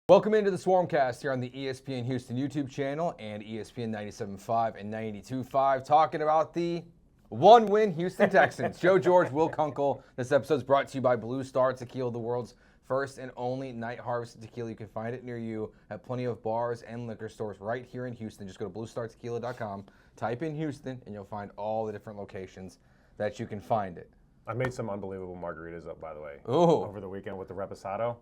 Welcome into the Swarmcast here on the ESPN Houston YouTube channel and ESPN 97.5 and 92.5, talking about the one-win Houston Texans. Joe George, Will Kunkel. This episode is brought to you by Blue Star Tequila, the world's first and only night harvested tequila. You can find it near you at plenty of bars and liquor stores right here in Houston. Just go to bluestartequila.com, type in Houston, and you'll find all the different locations that you can find it. I made some unbelievable margaritas up, by the way, Ooh. over the weekend with the reposado.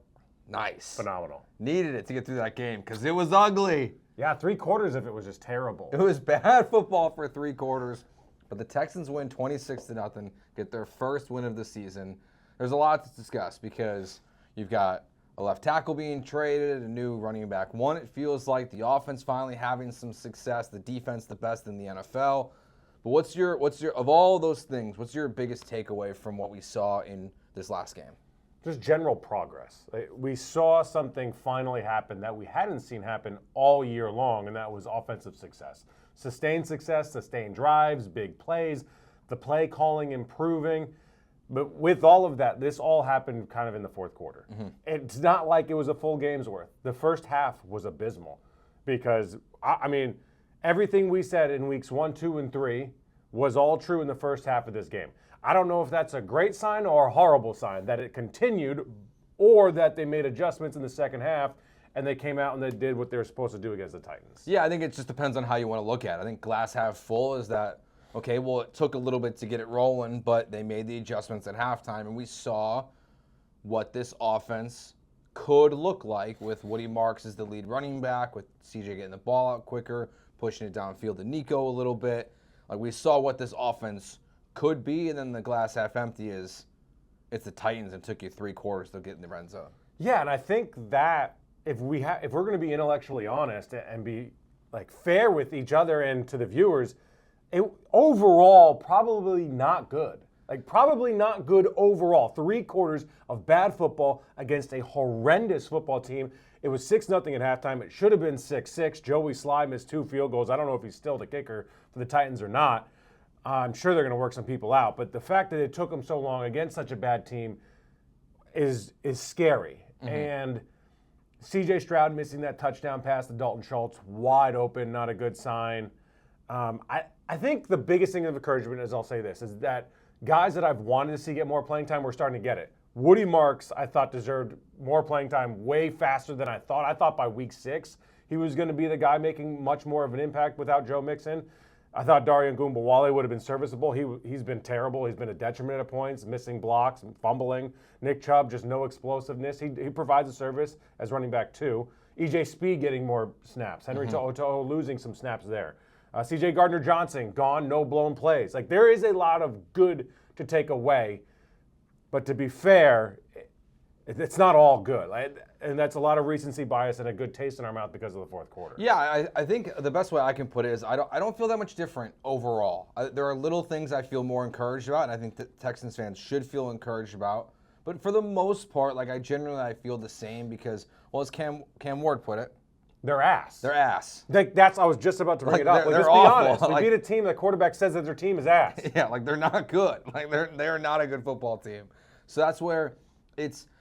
Nice. Phenomenal. Needed it to get through that game because it was ugly. Yeah, 3/4 of it was just terrible. It was bad football for 3/4, but the Texans win 26-0, get their first win of the season. There's a lot to discuss because you've got a left tackle being traded, a new running back. One, it feels like the offense finally having some success, the defense the best in the NFL. But what's your of all those things, what's your biggest takeaway from what we saw in this last game? Just general progress. We saw something finally happen that we hadn't seen happen all year long, and that was offensive success. Sustained success, sustained drives, big plays, the play calling improving. But with all of that, this all happened kind of in the fourth quarter. Mm-hmm. It's not like it was a full game's worth. The first half was abysmal because, I mean, everything we said in weeks 1, 2, and 3 was all true in the first half of this game. I don't know if that's a great sign or a horrible sign that it continued or that they made adjustments in the second half and they came out and they did what they were supposed to do against the Titans. Yeah, I think it just depends on how you want to look at it. I think glass half full is that, okay, well, it took a little bit to get it rolling, but they made the adjustments at halftime, and we saw what this offense could look like with Woody Marks as the lead running back, with CJ getting the ball out quicker, pushing it downfield to Nico a little bit. Like, we saw what this offense could be, and then the glass half empty is it's the Titans and took you 3/4 to get in the red zone. Yeah, and I think that if we're going to be intellectually honest and be like fair with each other and to the viewers, overall probably not good. Like probably not good overall. 3/4 of bad football against a horrendous football team. It was 6-0 at halftime. It should have been 6-6. Joey Sly missed 2 field goals. I don't know if he's still the kicker for the Titans or not. I'm sure they're going to work some people out, but the fact that it took them so long against such a bad team is scary. Mm-hmm. And CJ Stroud missing that touchdown pass to Dalton Schultz, wide open, not a good sign. I think the biggest thing of encouragement is, I'll say this, is that guys that I've wanted to see get more playing time, we're starting to get it. Woody Marks, I thought, deserved more playing time way faster than I thought. I thought by week 6 he was going to be the guy making much more of an impact without Joe Mixon. I thought Darian Goombawale would have been serviceable. He's been terrible. He's been a detriment at points, missing blocks and fumbling. Nick Chubb, just no explosiveness. He provides a service as running back 2. E.J. Speed getting more snaps. Henry To'o losing some snaps there. C.J. Gardner-Johnson gone, no blown plays. Like, there is a lot of good to take away, but to be fair, it's not all good. And that's a lot of recency bias and a good taste in our mouth because of the fourth quarter. Yeah, I think the best way I can put it is I don't feel that much different overall. There are little things I feel more encouraged about, and I think that Texans fans should feel encouraged about. But for the most part, like I feel the same because, well, as Cam Ward put it, they're ass. They're ass. I was just about to bring it up. They're just awful. Be honest. We beat a team the quarterback says that their team is ass. Yeah, like they're not good. Like they're not a good football team. So that's where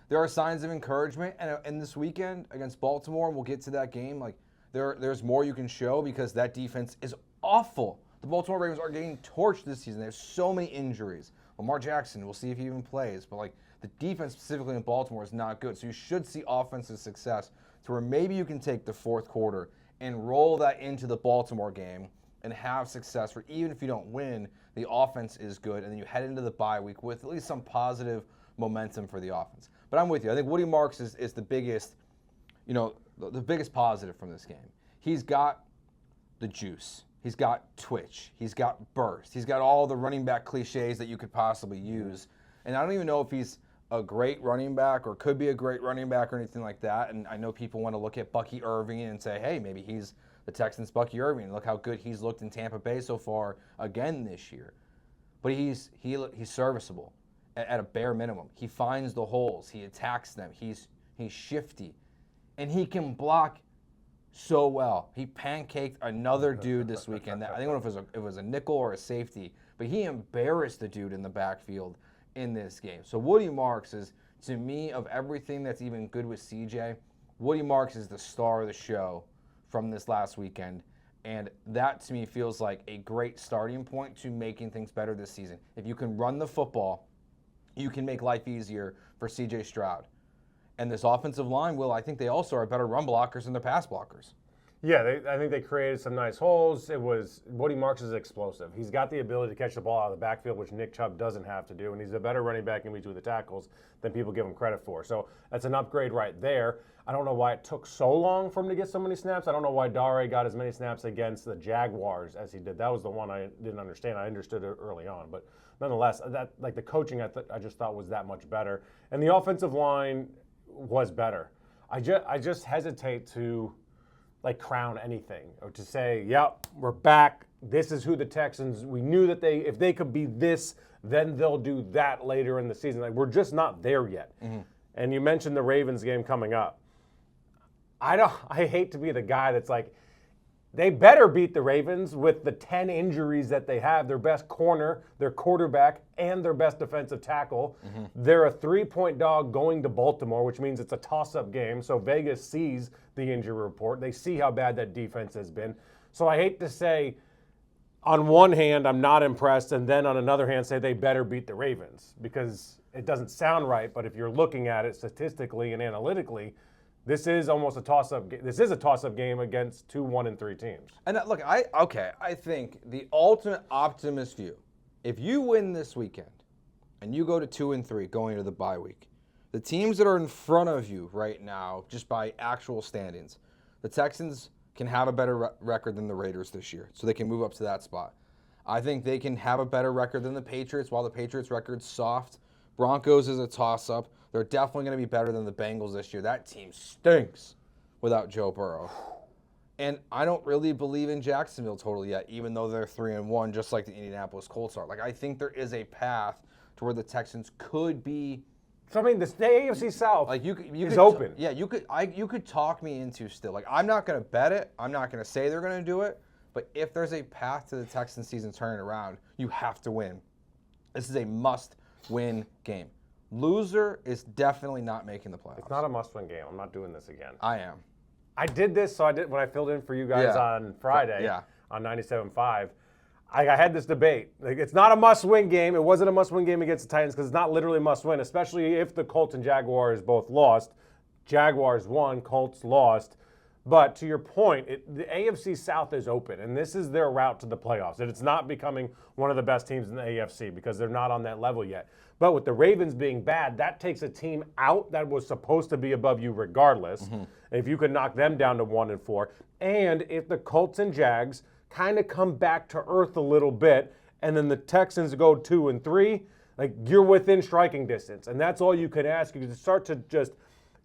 there are signs of encouragement, and this weekend against Baltimore, and we'll get to that game, like there's more you can show because that defense is awful. The Baltimore Ravens are getting torched this season. There's so many injuries. Lamar Jackson, we'll see if he even plays, but like the defense specifically in Baltimore is not good. So you should see offensive success to where maybe you can take the fourth quarter and roll that into the Baltimore game and have success for even if you don't win, the offense is good, and then you head into the bye week with at least some positive momentum for the offense. But I'm with you. I think Woody Marks is the biggest, the biggest positive from this game. He's got the juice. He's got twitch. He's got burst. He's got all the running back cliches that you could possibly use. And I don't even know if he's a great running back or could be a great running back or anything like that. And I know people want to look at Bucky Irving and say, hey, maybe he's the Texans' Bucky Irving. Look how good he's looked in Tampa Bay so far again this year. But he's serviceable at a bare minimum. He finds the holes. He attacks them. He's shifty. And he can block so well. He pancaked another dude this weekend. I don't know if it was a nickel or a safety, but he embarrassed the dude in the backfield in this game. So Woody Marks is, to me, of everything that's even good with CJ, Woody Marks is the star of the show from this last weekend. And that, to me, feels like a great starting point to making things better this season. If you can run the football, you can make life easier for CJ Stroud. And this offensive line, I think they also are better run blockers than their pass blockers. Yeah, I think they created some nice holes. Woody Marks is explosive. He's got the ability to catch the ball out of the backfield, which Nick Chubb doesn't have to do, and he's a better running back in between the tackles than people give him credit for. So that's an upgrade right there. I don't know why it took so long for him to get so many snaps. I don't know why Dare got as many snaps against the Jaguars as he did. That was the one I didn't understand. I understood it early on, but nonetheless, the coaching I just thought was that much better, and the offensive line was better. I just hesitate to crown anything or to say, yep, we're back. This is who the Texans, we knew that if they could be this, then they'll do that later in the season. We're just not there yet. Mm-hmm. And you mentioned the Ravens game coming up. I hate to be the guy that's like, they better beat the Ravens with the 10 injuries that they have, their best corner, their quarterback, and their best defensive tackle. Mm-hmm. They're a 3-point dog going to Baltimore, which means it's a toss-up game. So Vegas sees the injury report. They see how bad that defense has been. So I hate to say, on one hand, I'm not impressed, and then on another hand, say they better beat the Ravens, because it doesn't sound right. But if you're looking at it statistically and analytically, this is almost a toss-up. This is a toss-up game against 2 1-3 teams. And look, I think the ultimate optimist view, if you win this weekend and you go to 2-3 going into the bye week, the teams that are in front of you right now, just by actual standings, the Texans can have a better record than the Raiders this year, so they can move up to that spot. I think they can have a better record than the Patriots, while the Patriots' record's soft. Broncos is a toss-up. They're definitely going to be better than the Bengals this year. That team stinks without Joe Burrow. And I don't really believe in Jacksonville totally yet, even though they're 3-1, just like the Indianapolis Colts are. I think there is a path to where the Texans could be. So, I mean, the AFC South is open. Yeah, you could talk me into still. I'm not going to bet it. I'm not going to say they're going to do it. But if there's a path to the Texans season turning around, you have to win. This is a must-win game. Loser is definitely not making the playoffs. It's not a must-win game. I'm not doing this again. I am. I did this, when I filled in for you guys on Friday on 97.5. I had this debate. It's not a must-win game. It wasn't a must-win game against the Titans because it's not literally a must-win, especially if the Colts and Jaguars both lost. Jaguars won, Colts lost. But to your point, the AFC South is open, and this is their route to the playoffs. And it's not becoming one of the best teams in the AFC because they're not on that level yet. But with the Ravens being bad, that takes a team out that was supposed to be above you regardless. Mm-hmm. If you could knock them down to 1-4. And if the Colts and Jags kind of come back to earth a little bit, and then the Texans go 2-3, you're within striking distance. And that's all you can ask. You can start to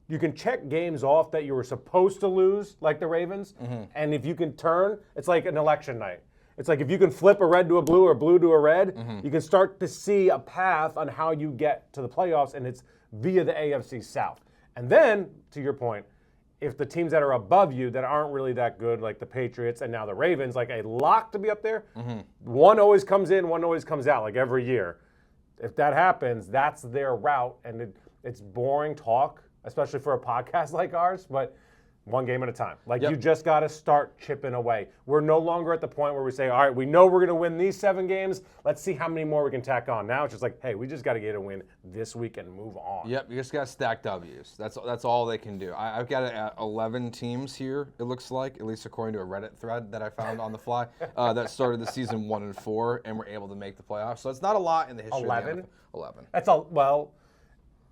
you can check games off that you were supposed to lose, like the Ravens. Mm-hmm. And if you can turn, it's like an election night. It's like if you can flip a red to a blue or blue to a red, mm-hmm. you can start to see a path on how you get to the playoffs, and it's via the AFC South. And then, to your point, if the teams that are above you that aren't really that good, like the Patriots and now the Ravens, a lock to be up there, mm-hmm. one always comes in, one always comes out, every year. If that happens, that's their route, and it's boring talk, especially for a podcast like ours, but one game at a time. You just got to start chipping away. We're no longer at the point where we say, all right, we know we're going to win these 7 games. Let's see how many more we can tack on. Now it's just hey, we just got to get a win this week and move on. Yep, you just got to stack W's. That's all they can do. I've got 11 teams here, it looks like, at least according to a Reddit thread that I found on the fly, that started the season 1-4 and were able to make the playoffs. So it's not a lot in the history 11? of the NFL. 11.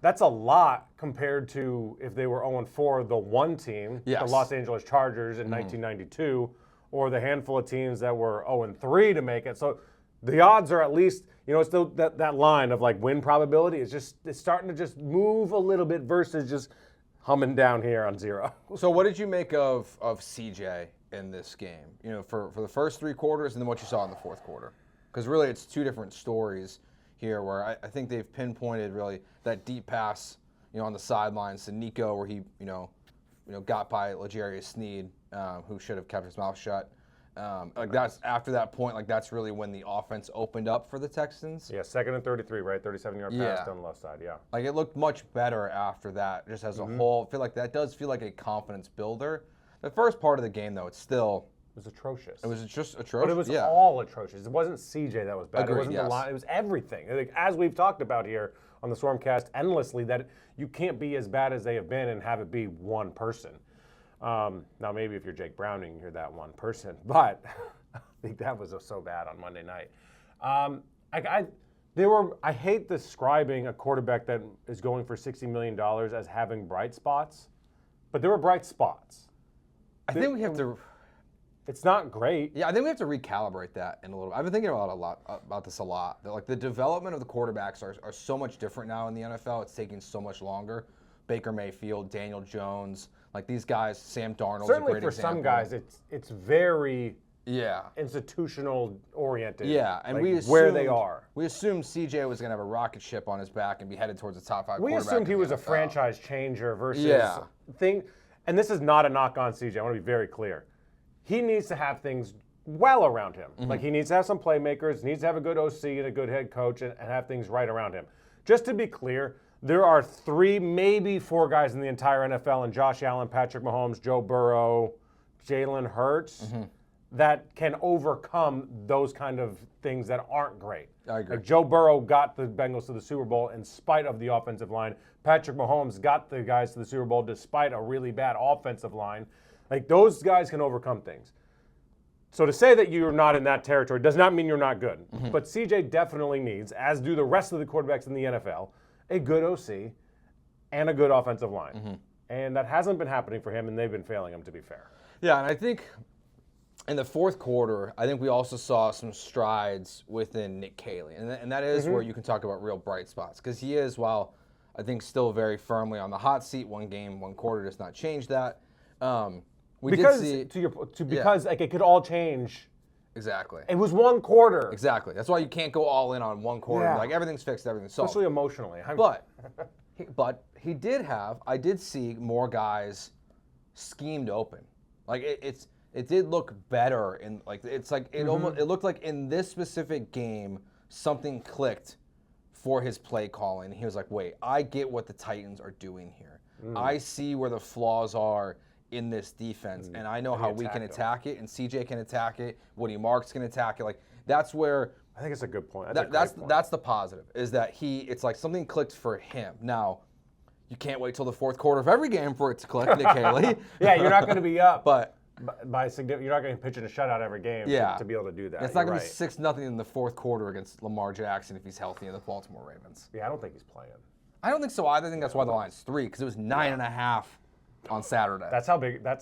That's a lot compared to if they were 0-4, the one team, yes. the Los Angeles Chargers in 1992, or the handful of teams that were 0-3 to make it. So the odds are at least, it's still that line of win probability is it's starting to just move a little bit versus just humming down here on 0. So what did you make of CJ in this game? For the first 3 quarters and then what you saw in the fourth quarter? Because really it's 2 different stories here where I think they've pinpointed really that deep pass, on the sidelines to Nico where he, got by L'Jarius Sneed, who should have kept his mouth shut. Like that's after that point, like that's really when the offense opened up for the Texans. Yeah, 2nd and 33, right? 37-yard pass down the left side, yeah. Like it looked much better after that, just as a whole. I feel like that does feel like a confidence builder. The first part of the game, though, it was atrocious. It was just atrocious. But it was all atrocious. It wasn't CJ that was bad. Agreed, it wasn't the line. It was everything. Like, as we've talked about here on the Stormcast endlessly, that you can't be as bad as they have been and have it be one person. Now, maybe if you're Jake Browning, you're that one person. But I think that was so bad on Monday night. I hate describing a quarterback that is going for $60 million as having bright spots, but there were bright spots. I think we have to. It's not great. Yeah, I think we have to recalibrate that in a little. I've been thinking about this a lot. Like the development of the quarterbacks are so much different now in the NFL. It's taking so much longer. Baker Mayfield, Daniel Jones, like these guys, Sam Darnold's Certainly a great for example. some guys, it's very Yeah. institutional oriented. Yeah, and like we assumed, where they are. We assumed CJ was going to have a rocket ship on his back and be headed towards the top 5 We quarterback assumed he in the was a NFL. franchise changer versus thing. And this is not a knock on CJ. I want to be very clear. He needs to have things well around him. Like he needs to have some playmakers, needs to have a good OC and a good head coach and have things right around him. Just to be clear, there are 3, maybe 4 guys in the entire NFL, and Josh Allen, Patrick Mahomes, Joe Burrow, Jalen Hurts, that can overcome those kind of things that aren't great. I agree. Like Joe Burrow got the Bengals to the Super Bowl in spite of the offensive line. Patrick Mahomes got the guys to the Super Bowl despite a really bad offensive line. Like those guys can overcome things. So to say that you're not in that territory does not mean you're not good. But CJ definitely needs, as do the rest of the quarterbacks in the NFL, a good OC and a good offensive line. And that hasn't been happening for him, and they've been failing him, to be fair. Yeah, and I think in the fourth quarter, I think we also saw some strides within Nick Caley. And that is where you can talk about real bright spots. Because he is, while I think still very firmly on the hot seat, 1 game, 1 quarter does not change that. Because like it could all change. Exactly. It was 1 quarter. Exactly. That's why you can't go all in on 1 quarter. Yeah. Like everything's fixed, everything's solved. Especially emotionally. But I did see more guys schemed open. Like it did look better in like it's like it almost it looked like in this specific game something clicked for his play calling. He was like, wait, I get what the Titans are doing here. I see where the flaws are in this defense, and I know how we can attack it, and CJ can attack it, Woody Marks can attack it. Like that's where I think it's a good point. That's the positive, is that it's like something clicked for him. Now, you can't wait till the fourth quarter of every game for it to click, Nick Caley. Yeah, you're not going to be up, but you're not going to pitch in a shutout every game to be able to do that. It's not going to be 6-0 in the fourth quarter against Lamar Jackson if he's healthy in the Baltimore Ravens. Yeah, I don't think he's playing. I don't think so either. I think that's why the line's 3, because it was 9.5 on Saturday. That's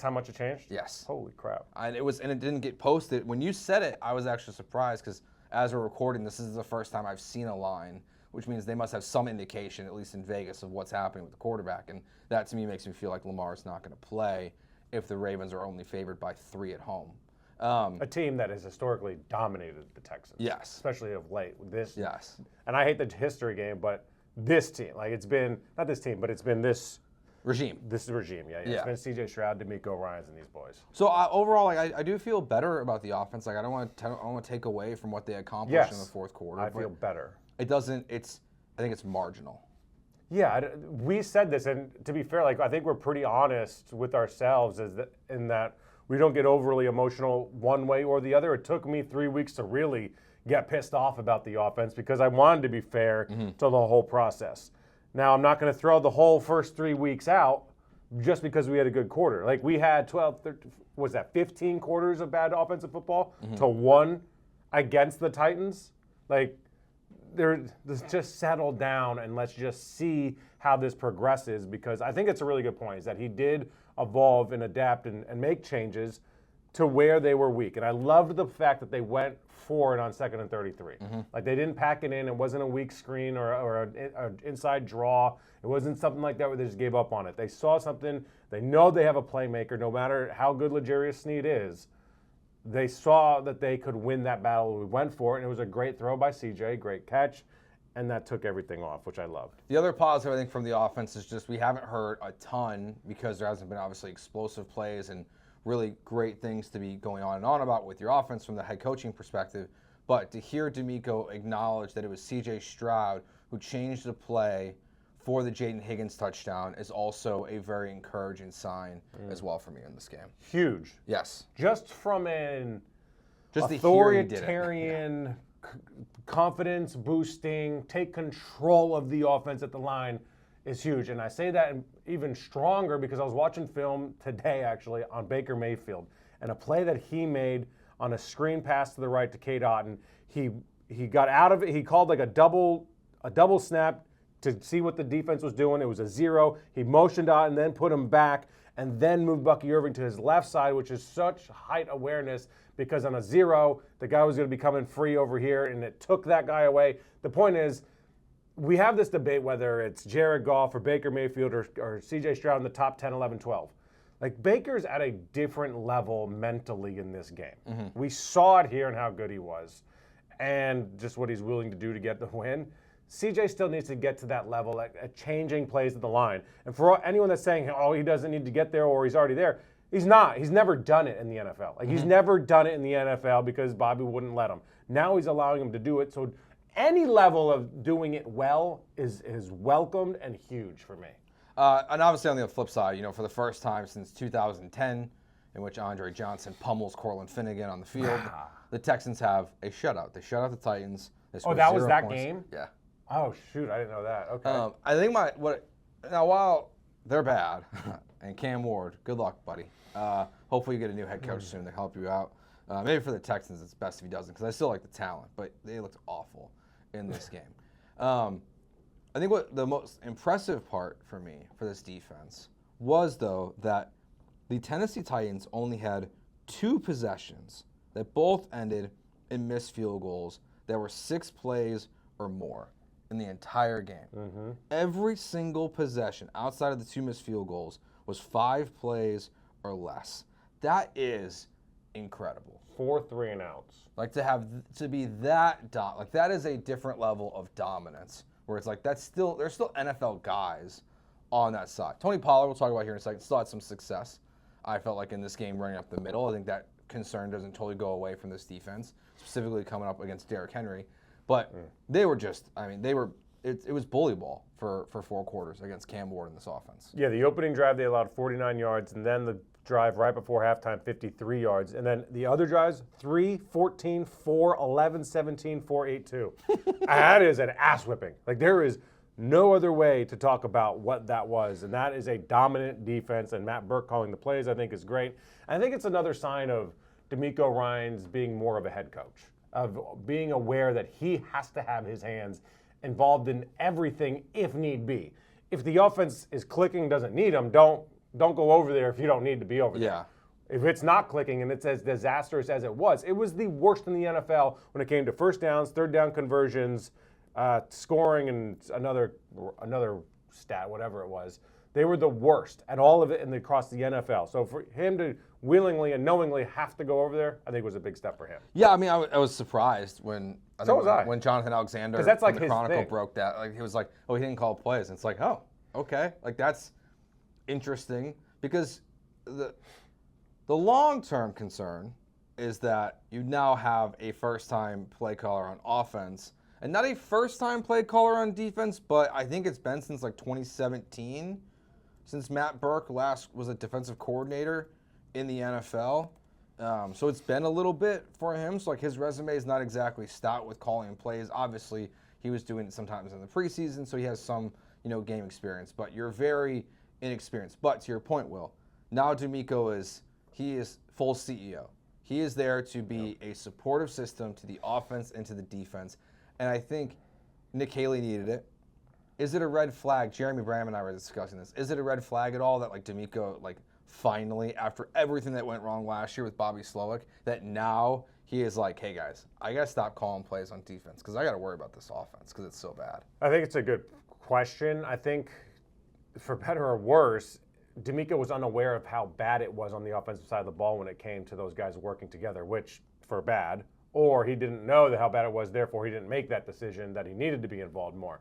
how much it changed? Yes. Holy crap. And it didn't get posted. When you said it, I was actually surprised, because as we're recording, this is the first time I've seen a line, which means they must have some indication, at least in Vegas, of what's happening with the quarterback. And that, to me, makes me feel like Lamar's not going to play if the Ravens are only favored by 3 at home. A team that has historically dominated the Texans. Yes. Especially of late. Yes. And I hate the history game, but this team, like it's been, not this team, but it's been this regime. This regime, yeah. It's been CJ Stroud, Demeco Ryans, and these boys. So overall, like I do feel better about the offense. Like I don't want to take away from what they accomplished in the fourth quarter. I feel better. It doesn't. I think it's marginal. Yeah, we said this, and to be fair, like I think we're pretty honest with ourselves, in that we don't get overly emotional one way or the other. It took me 3 weeks to really get pissed off about the offense because I wanted to be fair to the whole process. Now, I'm not going to throw the whole first 3 weeks out just because we had a good quarter. Like we had 15 quarters of bad offensive football to 1 against the Titans. Like, let's just settle down and let's just see how this progresses, because I think it's a really good point, is that he did evolve and adapt and make changes to where they were weak. And I loved the fact that they went for it on 2nd and 33. Like they didn't pack it in. It wasn't a weak screen or an inside draw. It wasn't something like that where they just gave up on it. They saw something. They know they have a playmaker, no matter how good L'Jarius Sneed is. They saw that they could win that battle. We went for it, and it was a great throw by CJ, great catch, and that took everything off, which I loved. The other positive, I think, from the offense is just we haven't heard a ton, because there hasn't been obviously explosive plays and really great things to be going on and on about with your offense from the head coaching perspective. But to hear Demeco acknowledge that it was CJ Stroud who changed the play for the Jaden Higgins touchdown is also a very encouraging sign as well for me in this game. Huge. Yes. Just from an Just to hear he did it. authoritarian, confidence boosting, take control of the offense at the line is huge. And I say that even stronger because I was watching film today actually on Baker Mayfield, and a play that he made on a screen pass to the right to Cade Otton. He got out of it. He called like a double snap to see what the defense was doing. It was a 0. He motioned out and then put him back and then moved Bucky Irving to his left side, which is such height awareness because on a 0, the guy was going to be coming free over here, and it took that guy away. The point is, we have this debate whether it's Jared Goff or Baker Mayfield or CJ Stroud in the top 10, 11, 12. Like, Baker's at a different level mentally in this game. Mm-hmm. We saw it here and how good he was and just what he's willing to do to get the win. CJ still needs to get to that level at changing plays at the line. And for anyone that's saying, oh, he doesn't need to get there or he's already there, he's not. He's never done it in the NFL. Like, he's never done it in the NFL because Bobby wouldn't let him. Now he's allowing him to do it. So any level of doing it well is welcomed and huge for me. And obviously on the flip side, for the first time since 2010, in which Andre Johnson pummels Cortland Finnegan on the field, the Texans have a shutout. They shut out the Titans. Oh, that was that points. game? Yeah. Oh, shoot, I didn't know that. Okay. I think now while they're bad, and Cam Ward, good luck, buddy. Hopefully you get a new head coach soon to help you out. Maybe for the Texans it's best if he doesn't, because I still like the talent, but they looked awful in this game. I think what the most impressive part for me for this defense was, though, that the Tennessee Titans only had 2 possessions that both ended in missed field goals that were 6 plays or more in the entire game. Mm-hmm. Every single possession outside of the 2 missed field goals was 5 plays or less. That is incredible. 4 3-and-outs. Like, to be that that is a different level of dominance. Where it's like there's still NFL guys on that side. Tony Pollard, we'll talk about here in a second, still had some success. I felt like in this game running up the middle. I think that concern doesn't totally go away from this defense, specifically coming up against Derrick Henry. But they were just, it was bully ball for 4 quarters against Cam Ward in this offense. Yeah, the opening drive they allowed 49 yards, and then the drive right before halftime, 53 yards. And then the other drives, 3, 14, 4, 11, 17, 4, 8, 2. That is an ass whipping. Like, there is no other way to talk about what that was. And that is a dominant defense. And Matt Burke calling the plays, I think, is great. I think it's another sign of Demeco Ryans being more of a head coach, of being aware that he has to have his hands involved in everything if need be. If the offense is clicking, doesn't need him, don't go over there if you don't need to be over there. Yeah. If it's not clicking and it's as disastrous as it was the worst in the NFL when it came to first downs, third down conversions, scoring, and another stat, whatever it was. They were the worst at all of it across the NFL. So for him to willingly and knowingly have to go over there, I think was a big step for him. Yeah, I was surprised when when Jonathan Alexander that's like from the his Chronicle thing. broke that. Like, he was like, oh, he didn't call plays. And it's like, oh, okay. Like, that's interesting because the long-term concern is that you now have a first-time play caller on offense and not a first-time play caller on defense, but I think it's been since like 2017 since Matt Burke last was a defensive coordinator in the NFL. So it's been a little bit for him. So, like, his resume is not exactly stout with calling plays. Obviously, he was doing it sometimes in the preseason, so he has some, game experience. But you're very inexperienced. But to your point, Will, now Demeco is full CEO. He is there to be a supportive system to the offense and to the defense. And I think Nick Caley needed it. Is it a red flag? Jeremy Bram and I were discussing this. Is it a red flag at all that, like, Demeco, like, finally, after everything that went wrong last year with Bobby Slowick, that now he is like, hey, guys, I got to stop calling plays on defense because I got to worry about this offense because it's so bad? I think it's a good question. I think, for better or worse, Demeco was unaware of how bad it was on the offensive side of the ball when it came to those guys working together, which, for bad, or he didn't know how bad it was, therefore he didn't make that decision that he needed to be involved more.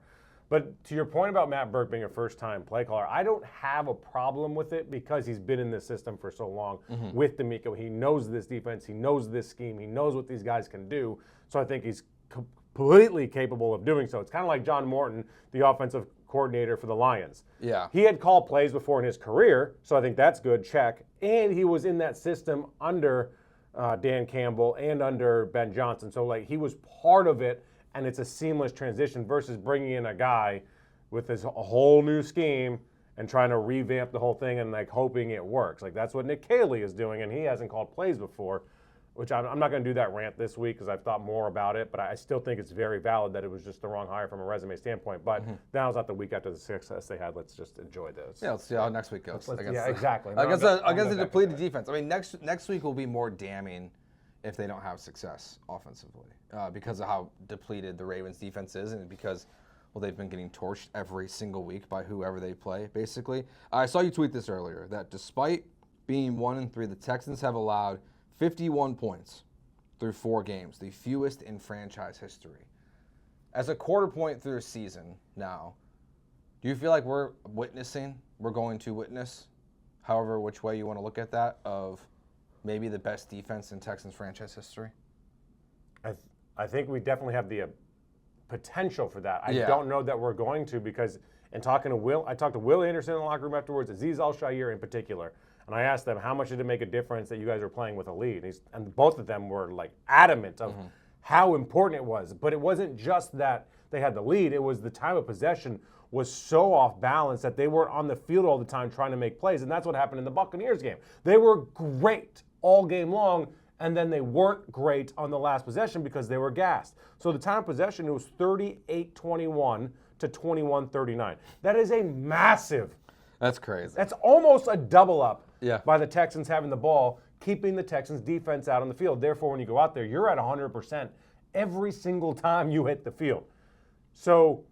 But to your point about Matt Burke being a first-time play caller, I don't have a problem with it because he's been in this system for so long with Demeco. He knows this defense. He knows this scheme. He knows what these guys can do. So I think he's completely capable of doing so. It's kind of like John Morton, the offensive coordinator for the Lions. Yeah. He had called plays before in his career, so I think that's good, check. And he was in that system under Dan Campbell and under Ben Johnson. So, like, he was part of it, and it's a seamless transition versus bringing in a guy with a whole new scheme and trying to revamp the whole thing and, like, hoping it works. Like, that's what Nick Caley is doing, and he hasn't called plays before, which I'm not going to do that rant this week because I've thought more about it, but I still think it's very valid that it was just the wrong hire from a resume standpoint. But now's not the week after the success they had. Let's just enjoy this. Yeah, let's see how next week goes. Yeah, exactly. Against a depleted defense. I mean, next week will be more damning if they don't have success offensively because of how depleted the Ravens defense is and because, well, they've been getting torched every single week by whoever they play, basically. I saw you tweet this earlier, that despite being 1-3, the Texans have allowed 51 points through 4 games, the fewest in franchise history. As a quarter point through a season now, do you feel like we're going to witness, however which way you want to look at that, of maybe the best defense in Texans franchise history? I think we definitely have the potential for that. I don't know that we're going to because in talking to Will, I talked to Will Anderson in the locker room afterwards, Azeez Al-Shaair in particular, and I asked them how much did it make a difference that you guys were playing with a lead, and both of them were like adamant of how important it was. But it wasn't just that they had the lead; it was the time of possession was so off balance that they weren't on the field all the time trying to make plays, and that's what happened in the Buccaneers game. They were great all game long, and then they weren't great on the last possession because they were gassed. So the time of possession, it was 38-21 to 21-39. That is a massive. That's crazy. That's almost a double up Yeah. by the Texans having the ball, keeping the Texans defense out on the field. Therefore, when you go out there, you're at 100% every single time you hit the field. So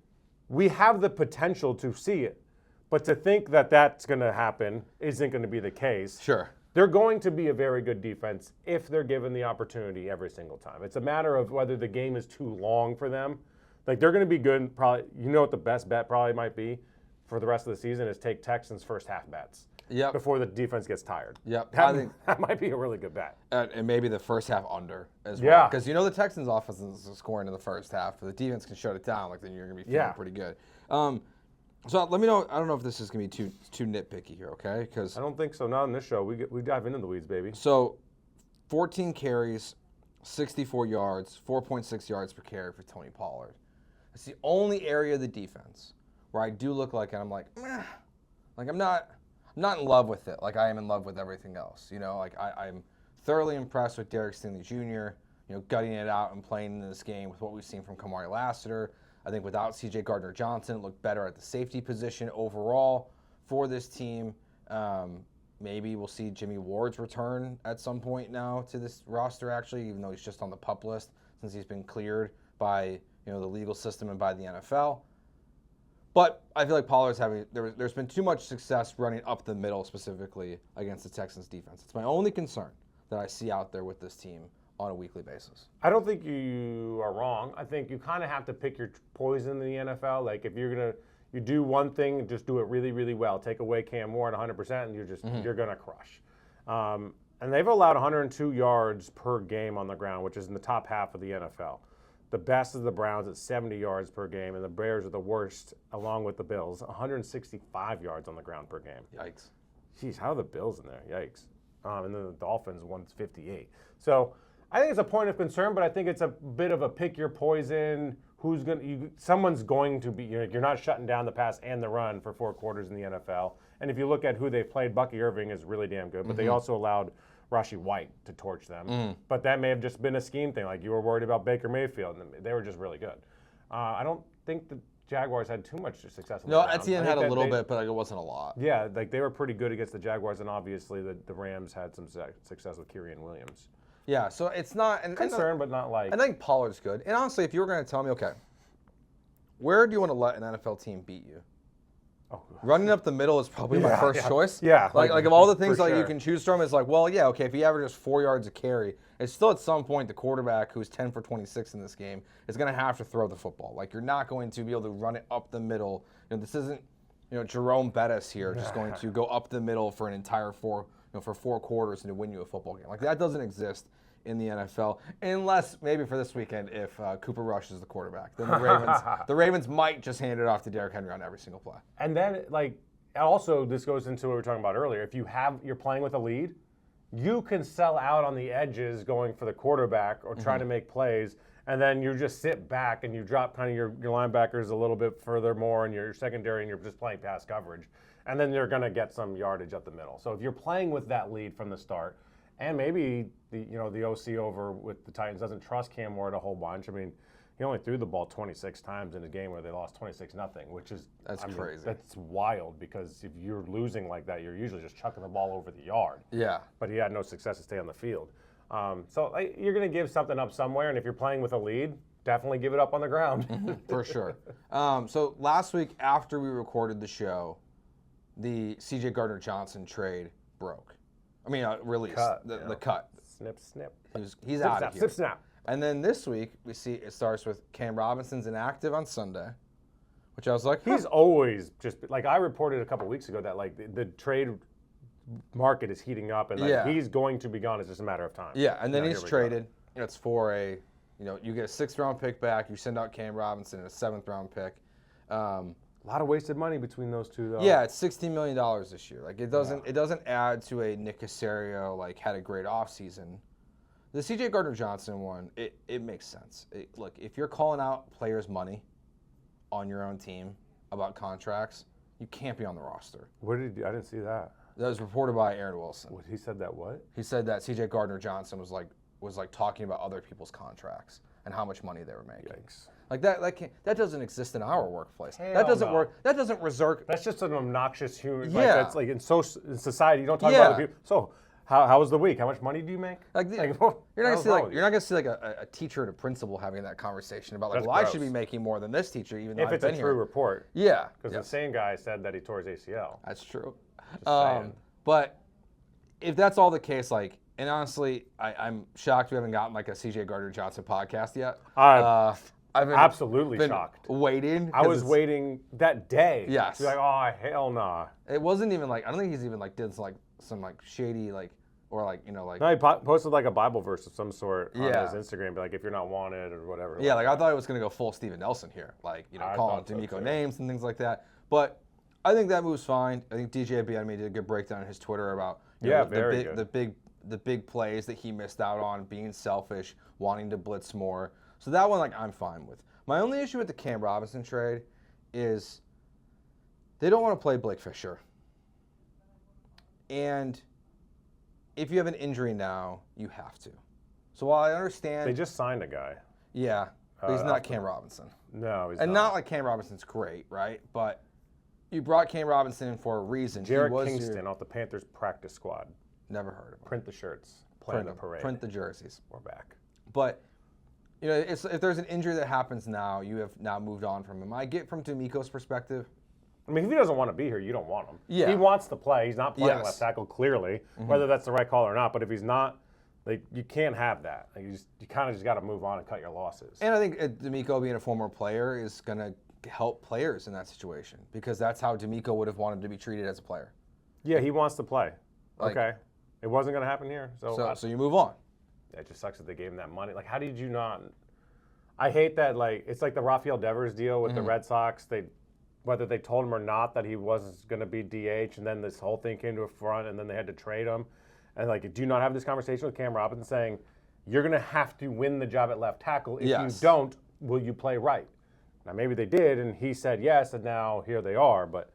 we have the potential to see it, but to think that that's going to happen isn't going to be the case. Sure. They're going to be a very good defense if they're given the opportunity every single time. It's a matter of whether the game is too long for them. Like, they're going to be good. Probably, you know what the best bet probably might be for the rest of the season is take Texans first half bets. Yep. Before the defense gets tired. Yep. I think that might be a really good bet. And maybe the first half under as well. Yeah. Because you know the Texans' offense is scoring in the first half. If the defense can shut it down, like, then you're going to be feeling pretty good. So let me know. I don't know if this is going to be too nitpicky here, okay? Because I don't think so. Not on this show. We dive into the weeds, baby. So 14 carries, 64 yards, 4.6 yards per carry for Tony Pollard. It's the only area of the defense where I do look like, and I'm like, meh. Like, I'm not in love with it like I am in love with everything else. You know, like I'm thoroughly impressed with Derek Stingley Jr., you know, gutting it out and playing in this game with what we've seen from Kamari Lassiter. I think without CJ Gardner-Johnson, it looked better at the safety position overall for this team. Maybe we'll see Jimmy Ward's return at some point now to this roster, actually, even though he's just on the PUP list since he's been cleared by the legal system and by the NFL. But I feel like Pollard's there's been too much success running up the middle specifically against the Texans defense. It's my only concern that I see out there with this team on a weekly basis. I don't think you are wrong. I think you kind of have to pick your poison in the NFL. Like, if you do one thing, just do it really, really well. Take away Cam Ward 100%, and you're gonna crush. And they've allowed 102 yards per game on the ground, which is in the top half of the NFL. The best is the Browns at 70 yards per game, and the Bears are the worst, along with the Bills, 165 yards on the ground per game. Yikes. Jeez, how are the Bills in there? Yikes. And then the Dolphins, 158. So I think it's a point of concern, but I think it's a bit of a pick your poison. Someone's going to be, you're not shutting down the pass and the run for 4 quarters in the NFL. And if you look at who they've played, Bucky Irving is really damn good, but they also allowed Rashi White to torch them. But that may have just been a scheme thing. Like, you were worried about Baker Mayfield, and they were just really good. I don't think the Jaguars had too much success. No, Etienne had a little bit, but it wasn't a lot. Yeah, like, they were pretty good against the Jaguars, and obviously the Rams had some success with Kyren Williams. Yeah, so it's not concern, but not like. I think Pollard's good. And honestly, if you were going to tell me, okay, where do you want to let an NFL team beat you? Running up the middle is probably my first choice. Yeah. Like of all the things for like you sure. can choose from, it's like, well, yeah, okay, if he averages 4 yards a carry, it's still at some point the quarterback who's 10 for 26 in this game is going to have to throw the football. Like, you're not going to be able to run it up the middle. This isn't, Jerome Bettis here just going to go up the middle for an entire for 4 quarters and to win you a football game. Like, that doesn't exist in the NFL, unless maybe for this weekend if Cooper Rush is the quarterback. Then the Ravens might just hand it off to Derrick Henry on every single play. And then, also this goes into what we were talking about earlier. If you're playing with a lead, you can sell out on the edges going for the quarterback or trying to make plays, and then you just sit back and you drop kind of your linebackers a little bit further more and your secondary, and you're just playing pass coverage. And then you're going to get some yardage up the middle. So if you're playing with that lead from the start, and maybe the OC over with the Titans doesn't trust Cam Ward a whole bunch. I mean, he only threw the ball 26 times in a game where they lost 26-0, which is crazy. That's wild, because if you're losing like that, you're usually just chucking the ball over the yard. Yeah. But he had no success to stay on the field. So you're going to give something up somewhere, and if you're playing with a lead, definitely give it up on the ground. For sure. So last week after we recorded the show, the CJ Gardner-Johnson trade broke. I mean, release, the cut. Snip, snip. He's snip, out snap, of here. snip, snap. And then this week, we see it starts with Cam Robinson's inactive on Sunday, which I was like, He's always just, I reported a couple weeks ago that, the trade market is heating up, and he's going to be gone. It's just a matter of time. Yeah, and then he's traded. It's for you get a 6th-round pick back. You send out Cam Robinson and a 7th-round pick. A lot of wasted money between those two, though. Yeah, it's $16 million this year. It doesn't add to a Nick Caserio had a great offseason. The CJ Gardner-Johnson one, it makes sense. Look, if you're calling out players' money on your own team about contracts, you can't be on the roster. I didn't see that. That was reported by Aaron Wilson. He said that what? He said that CJ Gardner-Johnson was talking about other people's contracts and how much money they were making. Yikes. That doesn't exist in our workplace. Hell that doesn't no. work. That doesn't reserve. That's just an obnoxious human. Yeah. That's in society, you don't talk about other people. So, how was the week? How much money do you make? You're not gonna see a teacher and a principal having that conversation about That's I gross. should be making more than this teacher, even though If I've it's a been true here. report. Yeah, Because the same guy said that he tore his ACL. That's true. Just saying. But if that's all the case, and honestly, I'm shocked we haven't gotten a CJ Gardner-Johnson podcast yet. I've been absolutely shocked. Waiting. I was waiting that day. Yes. To be oh, hell nah. It wasn't even I don't think he's even did some shady No, he posted a Bible verse of some sort on his Instagram, if you're not wanted or whatever. Yeah, I thought it was going to go full Steven Nelson here, calling Demeco names and things like that. But I think that move's fine. I think DJ Bieniemy did a good breakdown on his Twitter about the big plays that he missed out on, being selfish, wanting to blitz more. So that one, I'm fine with. My only issue with the Cam Robinson trade is they don't want to play Blake Fisher. And if you have an injury now, you have to. So while I understand... They just signed a guy. Yeah, but he's not Cam Robinson. No, he's and not Cam Robinson's great, right? But you brought Cam Robinson in for a reason. Jarrett Kingston off the Panthers practice squad. Never heard of him. Print the shirts. Plan the parade. Print the jerseys. We're back. But, if there's an injury that happens now, you have now moved on from him. I get from Demeco's perspective. I mean, if he doesn't want to be here, you don't want him. Yeah. He wants to play. He's not playing left tackle, clearly, whether that's the right call or not. But if he's not, you can't have that. You kind of just got to move on and cut your losses. And I think Demeco, being a former player, is going to help players in that situation because that's how Demeco would have wanted to be treated as a player. Yeah, he wants to play. Okay. It wasn't going to happen here. So you move on. It just sucks that they gave him that money. How did you not? I hate that. It's like the Rafael Devers deal with the Red Sox. Whether they told him or not that he was going to be DH, and then this whole thing came to a front, and then they had to trade him. And do you not have this conversation with Cam Robinson saying, you're going to have to win the job at left tackle. If you don't, will you play right? Now, maybe they did, and he said yes, and now here they are. But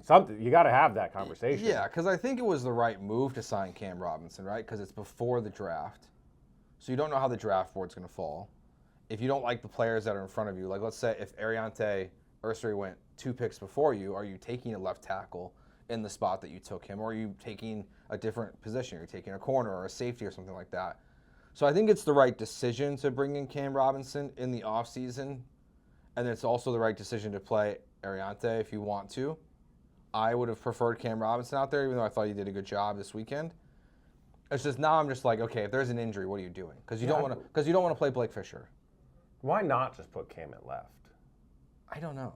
something you got to have that conversation. Yeah, because I think it was the right move to sign Cam Robinson, right? Because it's before the draft. So you don't know how the draft board's going to fall. If you don't like the players that are in front of you, let's say if Ariante Ursary went 2 picks before you, are you taking a left tackle in the spot that you took him, or are you taking a different position? You're taking a corner or a safety or something like that. So I think it's the right decision to bring in Cam Robinson in the offseason, and it's also the right decision to play Ariante if you want to. I would have preferred Cam Robinson out there, even though I thought he did a good job this weekend. It's just now I'm just like, okay, if there's an injury, what are you doing? Because you don't want to play Blake Fisher. Why not just put Cam at left? I don't know.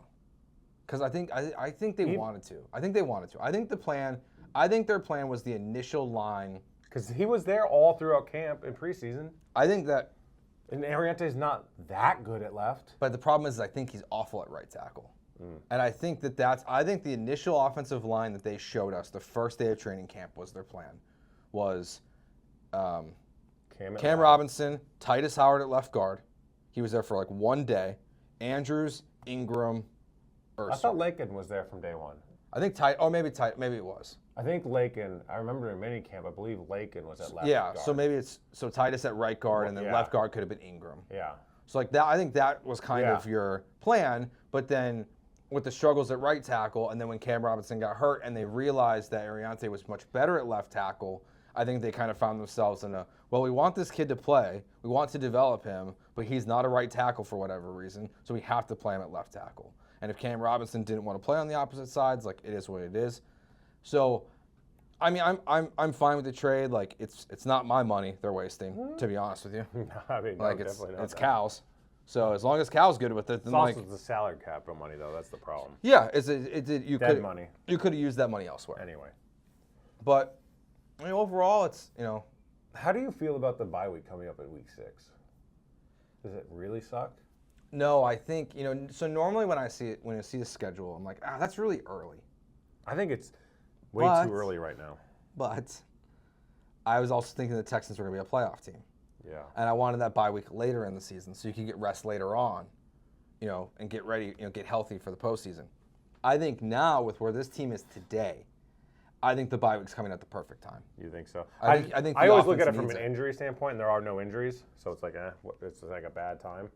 Because I think they wanted to. I think they wanted to. I think their plan was the initial line. Because he was there all throughout camp in preseason. I think that. And Ariante's not that good at left. But the problem is I think he's awful at right tackle. And I think I think the initial offensive line that they showed us the first day of training camp was their plan. Was Cam Robinson, Titus Howard at left guard. He was there for like 1 day. Andrews, Ingram, Ursa. I thought Lakin was there from day one. I think maybe it was. I think Lakin, I remember in minicamp, I believe Lakin was at left guard. Yeah, so maybe so Titus at right guard, and then left guard could have been Ingram. Yeah. So like that, I think that was kind of your plan, but then with the struggles at right tackle, and then when Cam Robinson got hurt and they realized that Ariante was much better at left tackle, I think they kind of found themselves in we want this kid to play, we want to develop him, but he's not a right tackle for whatever reason, so we have to play him at left tackle. And if Cam Robinson didn't want to play on the opposite sides, like it is what it is. So, I mean, I'm fine with the trade. Like it's not my money they're wasting, to be honest with you. I mean, like no, it's Cal's. So as long as Cal's good with it, then it's also the salary cap money though. That's the problem. Yeah, money. You could have used that money elsewhere. Anyway, but I mean, overall, it's How do you feel about the bye week coming up in week 6? Does it really suck? No, I think So normally when I see the schedule, I'm like, that's really early. I think it's way too early right now. But I was also thinking the Texans were going to be a playoff team. Yeah. And I wanted that bye week later in the season so you could get rest later on, and get ready, get healthy for the postseason. I think now with where this team is today, I think the bye week's coming at the perfect time. You think so? I think I always look at it from an injury standpoint, and there are no injuries, so it's like, it's like a bad time.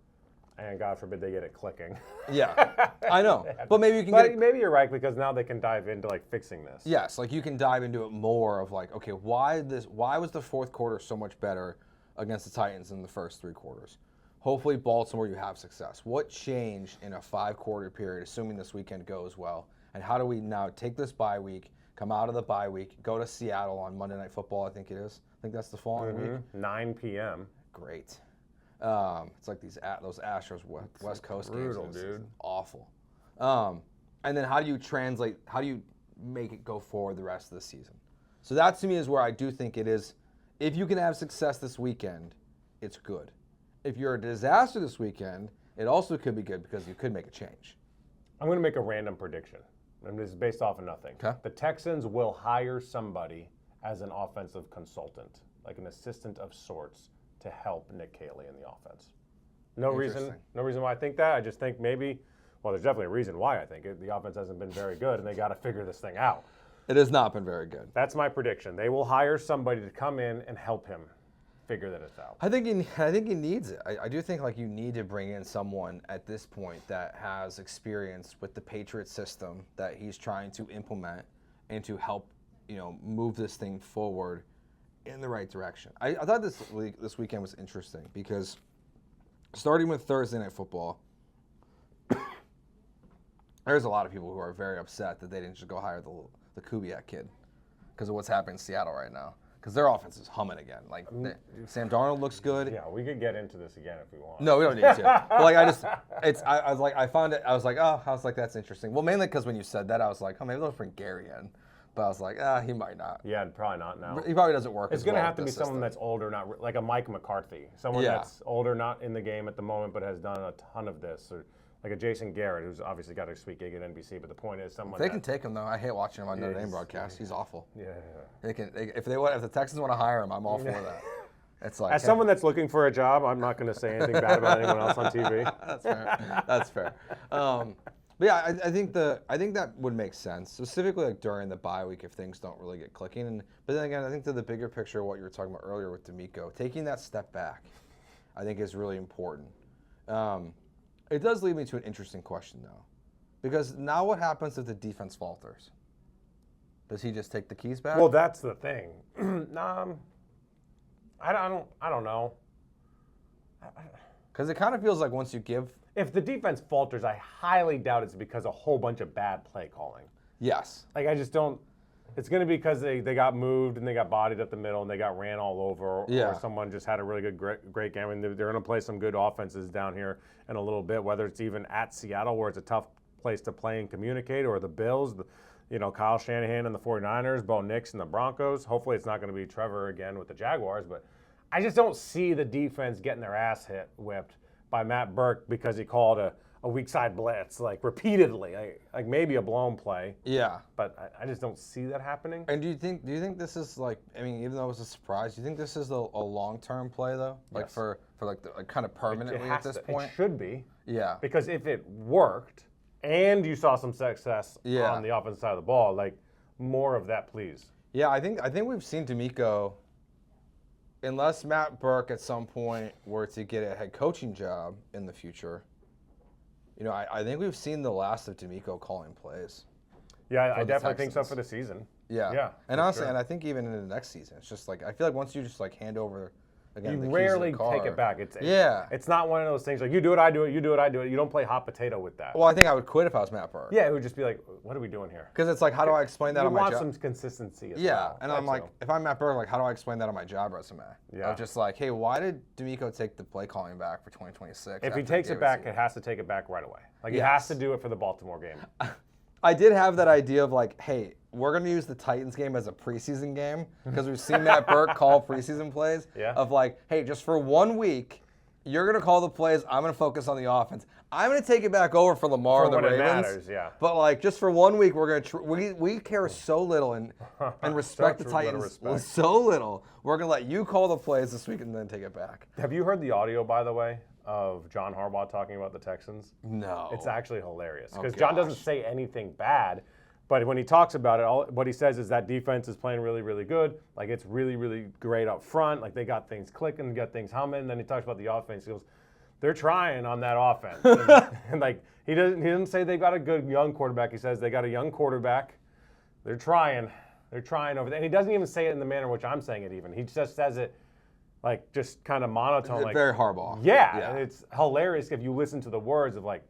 And God forbid they get it clicking. Yeah, I know. But maybe you can maybe you're right, because now they can dive into fixing this. Yes, you can dive into it more of okay, why was the fourth quarter so much better against the Titans than the first 3 quarters? Hopefully Baltimore you have success. What changed in a 5-quarter period, assuming this weekend goes well? And how do we now take this bye week, come out of the bye week, go to Seattle on Monday Night Football, I think it is. I think that's the following week. 9 p.m. Great. It's like those Astros West Coast brutal, games. Dude. Awful. And then how do you make it go forward the rest of the season? So that to me is where I do think it is. If you can have success this weekend, it's good. If you're a disaster this weekend, it also could be good because you could make a change. I'm going to make a random prediction, and this is based off of nothing. Okay. The Texans will hire somebody as an offensive consultant, like an assistant of sorts, to help Nick Caley in the offense. No reason why I think that. I just think maybe, there's definitely a reason why I think it. The offense hasn't been very good, and they got to figure this thing out. It has not been very good. That's my prediction. They will hire somebody to come in and help him figure that out. I think he needs it. I do think you need to bring in someone at this point that has experience with the Patriot system that he's trying to implement and to help move this thing forward in the right direction. I thought this weekend was interesting because starting with Thursday Night Football, there's a lot of people who are very upset that they didn't just go hire the Kubiak kid because of what's happening in Seattle right now. Because their offense is humming again. Sam Darnold looks good. Yeah, we could get into this again if we want. No, we don't need to. But I was like, that's interesting. Well, mainly because when you said that, I was like, maybe they'll bring Gary in. But I was like, he might not. Yeah, probably not now. He probably doesn't work. It's going to have to be someone that's older, not like a Mike McCarthy. Someone that's older, not in the game at the moment, but has done a ton of this. Or like a Jason Garrett, who's obviously got a sweet gig at NBC. But the point is, someone they can take him though. I hate watching him on Notre Dame broadcast. He's awful. Yeah. If the Texans want to hire him, I'm all for that. It's like as someone that's looking for a job, I'm not going to say anything bad about anyone else on TV. That's fair. But yeah, I think that would make sense, specifically during the bye week if things don't really get clicking. But then again, I think to the bigger picture of what you were talking about earlier with Demeco, taking that step back, I think is really important. It does lead me to an interesting question though, because now what happens if the defense falters? Does he just take the keys back? Well, that's the thing. I don't know. Because it kind of feels like once you give. if the defense falters, I highly doubt it's because a whole bunch of bad play calling. Yes. Like, I just don't. It's going to be because they got moved and they got bodied up the middle and they got ran all over, or someone just had a really great game. I mean, they're going to play some good offenses down here in a little bit, whether it's even at Seattle, where it's a tough place to play and communicate, or the Bills, Kyle Shanahan and the 49ers, Bo Nix and the Broncos. Hopefully it's not going to be Trevor again with the Jaguars, but I just don't see the defense getting their ass whipped by Matt Burke because he called a weak side blitz, like, repeatedly, like maybe a blown play. Yeah. But I just don't see that happening. And do you think this is, like, I mean, even though it was a surprise, do you think this is a long-term play, though? Like, Yes. for kind of permanently at this point? It should be. Yeah. Because if it worked and you saw some success on the offensive side of the ball, like, more of that, please. Yeah, I think we've seen Demeco, unless Matt Burke at some point were to get a head coaching job in the future, I think we've seen the last of Demeco calling plays. Yeah, I definitely think so for the season. Yeah. Yeah. And honestly, and I think even in the next season, it's just like, I feel like once you just, like, hand over, again, You the keys rarely to the car, take it back. It's not one of those things like, you do it, I do it, you do it, I do it. You don't play hot potato with that. Well, I think I would quit if I was Matt Burke. Yeah, it would just be like, what are we doing here? Because it's like, how do I explain that on my job? You want some consistency as well. Yeah, and I'm like, if I'm Matt Burke, like, how do I explain that on my job resume? Yeah. Of just like, hey, why did Demeco take the play calling back for 2026? If he takes it back, it has to take it back right away. Like, he has to do it for the Baltimore game. I did have that idea of like, hey, we're going to use the Titans game as a preseason game because we've seen Matt Burke call preseason plays of like, hey, just for 1 week, you're going to call the plays. I'm going to focus on the offense. I'm going to take it back over for Lamar and the Ravens. It matters, yeah. But like, just for 1 week, we're going to we care so little and respect the Titans so little. We're going to let you call the plays this week and then take it back. Have you heard the audio, by the way, of John Harbaugh talking about the Texans? No. It's actually hilarious because John doesn't say anything bad, but when he talks about it, what he says is that defense is playing really, really good. Like, it's really, really great up front. Like, they got things clicking, got things humming. And then he talks about the offense. He goes, they're trying on that offense. and like, he doesn't say they got a good young quarterback. He says they got a young quarterback. They're trying. They're trying over there. And he doesn't even say it in the manner in which I'm saying it even. He just says it like just kind of monotone. Like, very Harbaugh. Yeah, and it's hilarious if you listen to the words of like,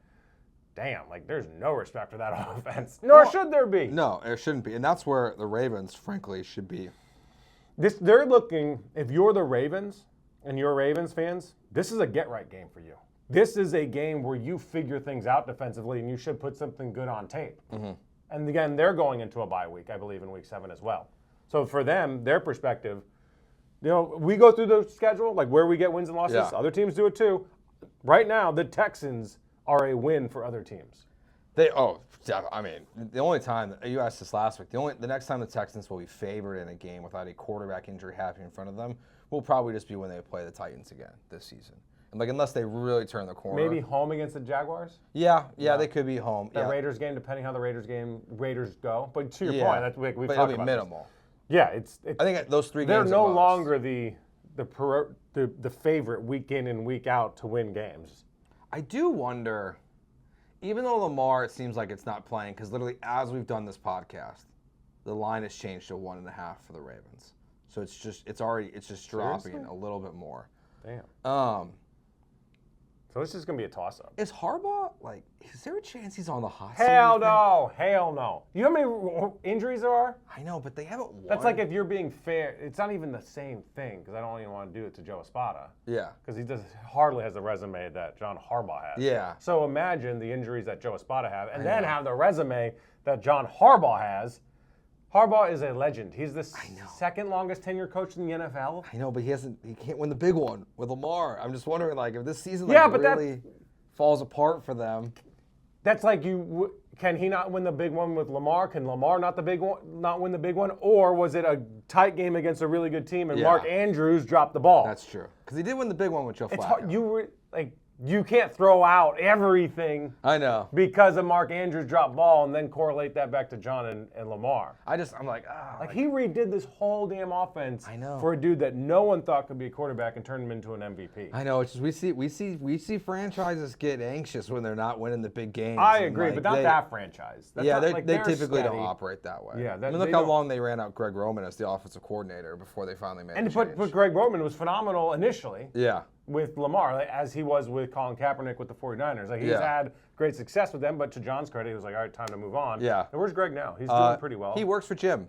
damn, like there's no respect for that offense. Nor should there be. No, there shouldn't be. And that's where the Ravens, frankly, should be. They're looking, if you're the Ravens and you're Ravens fans, this is a get-right game for you. This is a game where you figure things out defensively and you should put something good on tape. Mm-hmm. And again, they're going into a bye week, I believe, in week 7 as well. So for them, their perspective, we go through the schedule, like where we get wins and losses. Yeah. Other teams do it too. Right now, the Texans are a win for other teams. The only time, you asked this last week, the next time the Texans will be favored in a game without a quarterback injury happening in front of them will probably just be when they play the Titans again this season. And like, unless they really turn the corner. Maybe home against the Jaguars? Yeah, they could be home. The Raiders game, depending how the Raiders go. But to your point, we've talked about it'll be minimal. This. Yeah, I think those 3 games they're no longer the favorite week in and week out to win games. I do wonder, even though Lamar, it seems like it's not playing, because literally as we've done this podcast, the line has changed to 1.5 for the Ravens. So it's just dropping a little bit more. Damn. So this is going to be a toss-up. Is Harbaugh, like, is there a chance he's on the hot seat? Hell no. You know how many injuries there are? I know, but they haven't won. That's like, if you're being fair, it's not even the same thing, because I don't even want to do it to Joe Espada. Yeah. Because he hardly has the resume that John Harbaugh has. Yeah. So imagine the injuries that Joe Espada have, and then have the resume that John Harbaugh has. Harbaugh is a legend. He's the second longest tenured coach in the NFL. I know, but he can't win the big one with Lamar. I'm just wondering, like, if this season really falls apart for them. That's like can he not win the big one with Lamar? Can Lamar not win the big one? Or was it a tight game against a really good team and Mark Andrews dropped the ball? That's true. Because he did win the big one with Joe Flacco. It's hard. You can't throw out everything. I know. Because of Mark Andrews' drop ball and then correlate that back to John and Lamar. I'm like, he redid this whole damn offense for a dude that no one thought could be a quarterback and turned him into an MVP. I know. It's just we see franchises get anxious when they're not winning the big games. I agree, but not that franchise. They typically don't operate that way. Yeah, look how long they ran out Greg Roman as the offensive coordinator before they finally made a change. But Greg Roman was phenomenal initially. Yeah. with Lamar, like, as he was with Colin Kaepernick with the 49ers. Like, he's Yeah. had great success with them, but to John's credit, he was like, all right, time to move on. Yeah. And where's Greg now? He's doing pretty well. He works for Jim.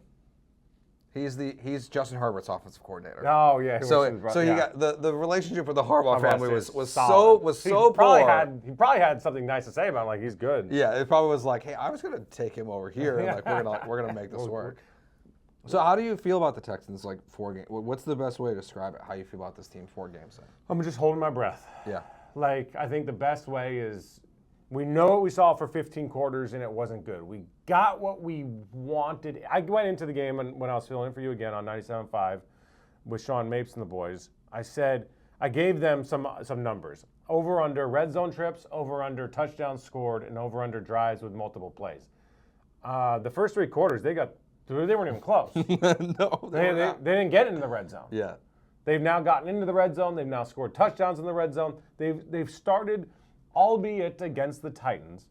He's Justin Herbert's offensive coordinator. Oh, yeah. So he got the relationship with the Harbaugh family was solid. so poor. He probably had something nice to say about him, like he's good. Yeah, it probably was like, hey, I was gonna take him over here, and like we're gonna make this work. So how do you feel about the Texans? Like 4 games. What's the best way to describe it? How you feel about this team 4 games in? I'm just holding my breath. Yeah. Like, I think the best way is we know what we saw for 15 quarters, and it wasn't good. We got what we wanted. I went into the game when I was filling in for you again on 97.5 with Sean Mapes and the boys. I gave them some numbers. Over under red zone trips, over under touchdowns scored, and over under drives with multiple plays. The first 3 quarters, they weren't even close. No, they didn't get into the red zone. Yeah. They've now gotten into the red zone. They've now scored touchdowns in the red zone. They've started, albeit against the Titans.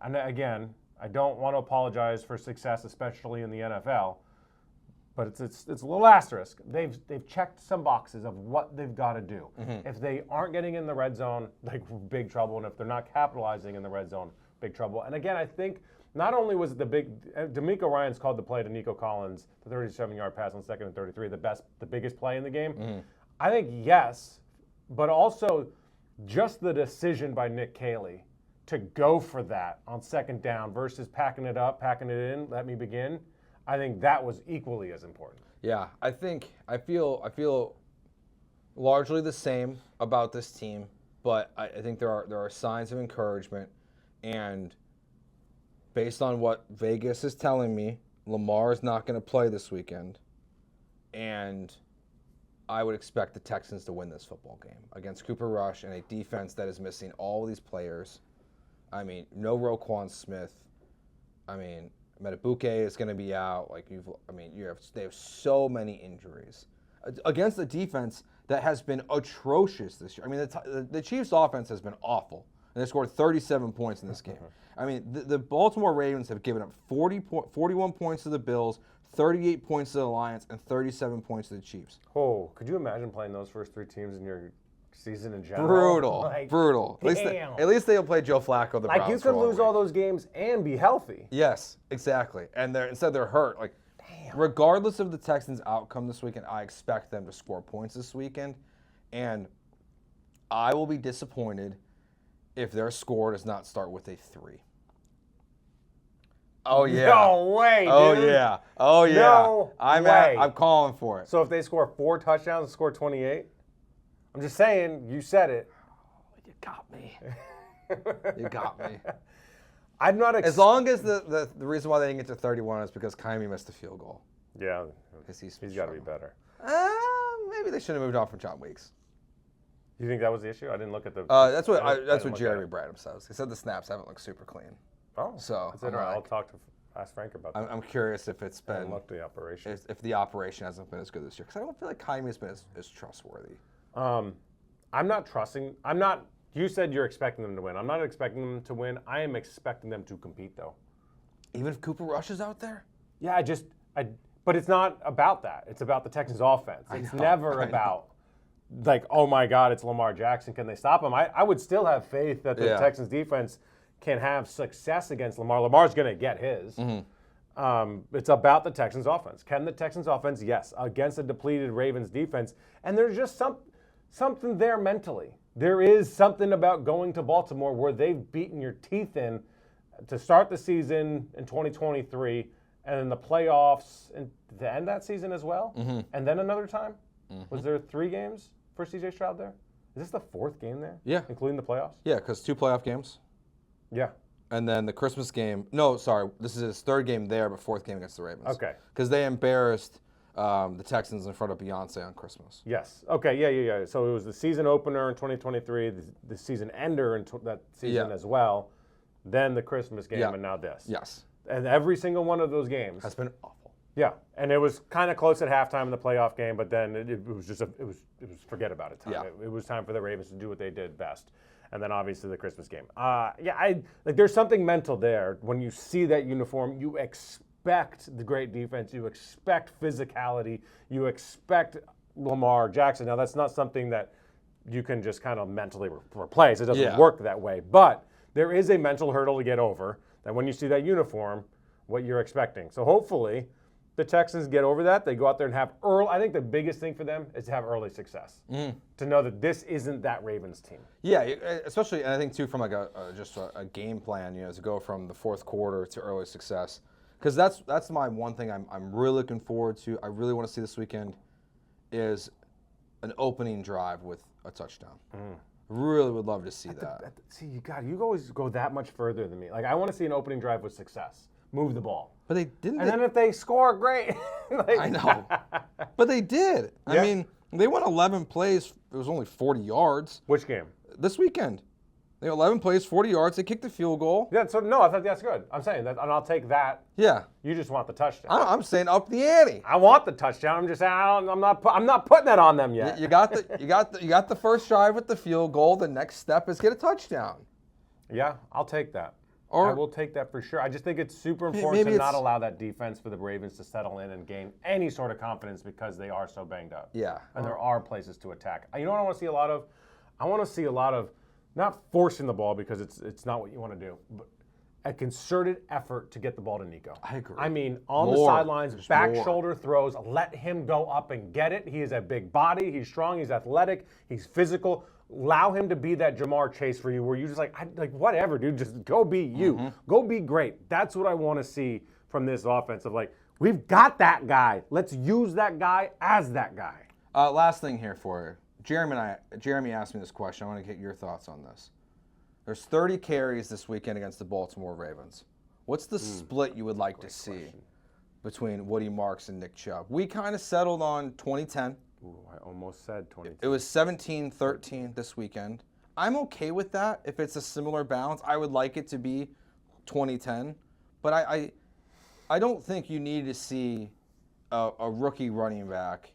And again, I don't want to apologize for success, especially in the NFL, but it's a little asterisk. They've checked some boxes of what they've got to do. Mm-hmm. If they aren't getting in the red zone, like big trouble, and if they're not capitalizing in the red zone, big trouble. And again, I think not only was it Demeco Ryans called the play to Nico Collins, the 37-yard pass on 2nd and 33, the biggest play in the game. Mm-hmm. I think yes, but also just the decision by Nick Caley to go for that on 2nd down versus packing it up, packing it in, let me begin. I think that was equally as important. Yeah, I feel largely the same about this team, but I think there are signs of encouragement, and based on what Vegas is telling me, Lamar is not going to play this weekend, and I would expect the Texans to win this football game against Cooper Rush and a defense that is missing all of these players. I mean, no Roquan Smith. I mean, Metabuke is going to be out. They have so many injuries against a defense that has been atrocious this year. I mean, the Chiefs' offense has been awful, and they scored 37 points in this game. I mean, the Baltimore Ravens have given up 41 points to the Bills, 38 points to the Lions, and 37 points to the Chiefs. Oh, could you imagine playing those first 3 teams in your season in general? Brutal. At least they'll play Joe Flacco. The Browns you could lose all those games and be healthy. Yes, exactly. And instead they're hurt. Like, regardless of the Texans' outcome this weekend, I expect them to score points this weekend, and I will be disappointed if their score does not start with a 3. Oh yeah. No way, dude. Oh yeah. No way. I'm calling for it. So if they score 4 touchdowns and score 28, I'm just saying, you said it. You got me. You got me. I'm not as long as the reason why they didn't get to 31 is because Kyrie missed a field goal. Yeah. Because he's got to be better. Maybe they should have moved on from John Weeks. You think that was the issue? I didn't look at the. That's what Jeremy Bradham says. He said the snaps haven't looked super clean. Oh, so I'll ask Frank about that. I'm curious if it's been. Look the operation. If the operation hasn't been as good this year, because I don't feel like Kyrie's been as trustworthy. I'm not trusting. You said you're expecting them to win. I'm not expecting them to win. I am expecting them to compete, though. Even if Cooper Rush is out there? Yeah, but it's not about that. It's about the Texans' offense. It's never about, like, oh my God, it's Lamar Jackson. Can they stop him? I would still have faith that the Texans' defense can have success against Lamar. Lamar's going to get his. Mm-hmm. It's about the Texans' offense. Can the Texans' offense? Yes, against a depleted Ravens defense. And there's just something there mentally. There is something about going to Baltimore where they've beaten your teeth in to start the season in 2023, and then the playoffs and to end that season as well, and then another time. Was there 3 games for CJ Stroud there? Is this the 4th game there? Yeah. Including the playoffs? Yeah, because 2 playoff games. Yeah. And then the Christmas game. No, sorry. This is his 3rd game there, but 4th game against the Ravens. Okay. Because they embarrassed the Texans in front of Beyonce on Christmas. Yes. Okay, yeah. So it was the season opener in 2023, the season ender in that season as well, then the Christmas game, and now this. Yes. And every single one of those games has been awful. Yeah, and it was kind of close at halftime in the playoff game, but then it was just it was forget about it time. Yeah. It was time for the Ravens to do what they did best, and then obviously the Christmas game. There's something mental there when you see that uniform. You expect the great defense. You expect physicality. You expect Lamar Jackson. Now that's not something that you can just kind of mentally replace. It doesn't Yeah. work that way. But there is a mental hurdle to get over that when you see that uniform, what you're expecting. So hopefully the Texans get over that. They go out there and have early. I think the biggest thing for them is to have early success. To know that this isn't that Ravens team. Yeah, especially, and I think too from like just a game plan, to go from the fourth quarter to early success, because that's my one thing I'm really looking forward to. I really want to see this weekend is an opening drive with a touchdown. Really would love to see that. See, you always go that much further than me. Like I want to see an opening drive with success. Move the ball. But they didn't. And then if they score, great. I know. But they did. Yeah. I mean, they went 11 plays. It was only 40 yards. Which game? This weekend. They went 11 plays, 40 yards. They kicked the field goal. Yeah, so no, I thought that's good. I'm saying that, and I'll take that. Yeah. You just want the touchdown. I'm saying up the ante. I want the touchdown. I'm just saying I'm not putting that on them yet. You got the first drive with the field goal. The next step is get a touchdown. Yeah, I'll take that. Or I will take that for sure. I just think it's super important to maybe not allow that defense for the Ravens to settle in and gain any sort of confidence because they are so banged up. Yeah. And there are places to attack. You know what I want to see a lot of? I want to see a lot of not forcing the ball because it's not what you want to do, but a concerted effort to get the ball to Nico. I agree. I mean, on the sidelines, back shoulder throws, let him go up and get it. He is a big body. He's strong. He's athletic. He's physical. Allow him to be that Jamar Chase for you where you just like whatever, dude, just go be you. Go be great. That's what I want to see from this offense of like, we've got that guy. Let's use that guy as that guy. Last thing here for you. Jeremy asked me this question. I want to get your thoughts on this. There's 30 carries this weekend against the Baltimore Ravens. What's the split you would like to see between Woody Marks and Nick Chubb? We kind of settled on 20-10. Ooh, I almost said 20. It was 17-13 this weekend. I'm okay with that if it's a similar balance. I would like it to be 20-10. But I don't think you need to see a rookie running back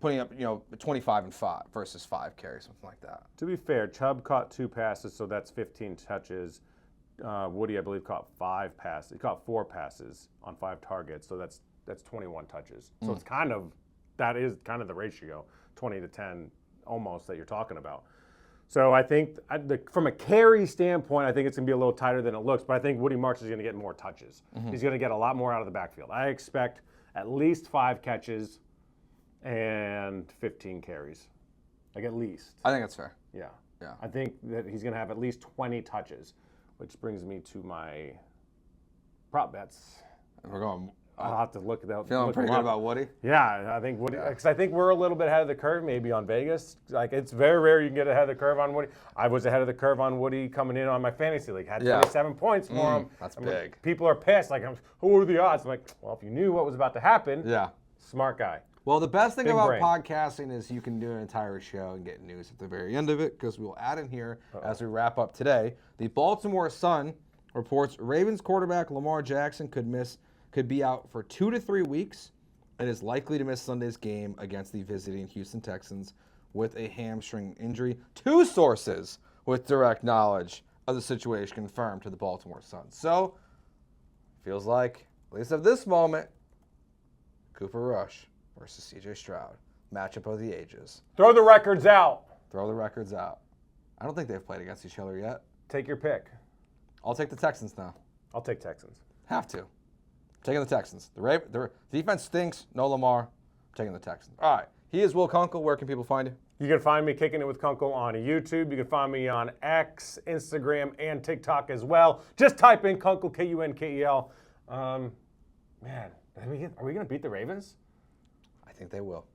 putting up 25 and 5 versus 5 carries, something like that. To be fair, Chubb caught 2 passes, so that's 15 touches. Woody, I believe, caught 5 passes. He caught 4 passes on 5 targets, so that's 21 touches. So it's that is kind of the ratio, 20-10 almost that you're talking about. So I think from a carry standpoint, I think it's going to be a little tighter than it looks, but I think Woody Marks is going to get more touches. He's going to get a lot more out of the backfield. I expect at least 5 catches and 15 carries. Like at least. I think that's fair. Yeah. Yeah. I think that he's going to have at least 20 touches, which brings me to my prop bets. We're going. I'll have to look at that. Feeling pretty good about Woody? Yeah, I think Woody, because I think we're a little bit ahead of the curve maybe on Vegas. Like, it's very rare you can get ahead of the curve on Woody. I was ahead of the curve on Woody coming in on my fantasy league. Had 27 points for him. That's big. big. People are pissed. Like, who are the odds? I'm like, well, if you knew what was about to happen, smart guy. Well, the best thing Big about brain. podcasting is you can do an entire show and get news at the very end of it, because we will add in here as we wrap up today. The Baltimore Sun reports Ravens quarterback Lamar Jackson could be out for 2 to 3 weeks and is likely to miss Sunday's game against the visiting Houston Texans with a hamstring injury. 2 sources with direct knowledge of the situation confirmed to the Baltimore Sun. So, feels like, at least at this moment, Cooper Rush versus CJ Stroud. Matchup of the ages. Throw the records out. Throw the records out. I don't think they've played against each other yet. Take your pick. I'll take the Texans now. I'll take Texans. Have to. Taking the Texans. The defense stinks. No Lamar. Taking the Texans. All right. He is Will Kunkel. Where can people find you? You can find me Kicking It with Kunkel on YouTube. You can find me on X, Instagram, and TikTok as well. Just type in Kunkel, Kunkel. Man, are we going to beat the Ravens? I think they will.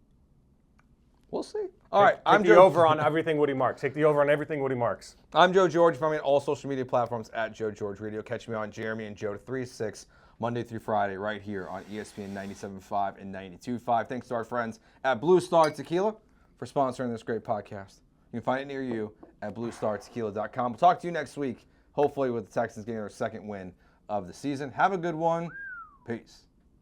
We'll see. All right. I'm the over on everything Woody Marks. Take the over on everything Woody Marks. I'm Joe George. Find me on all social media platforms at Joe George Radio. Catch me on Jeremy and Joe 3-6 Monday through Friday right here on ESPN 97.5 and 92.5. Thanks to our friends at Blue Star Tequila for sponsoring this great podcast. You can find it near you at bluestartequila.com. We'll talk to you next week, hopefully with the Texans getting their second win of the season. Have a good one. Peace.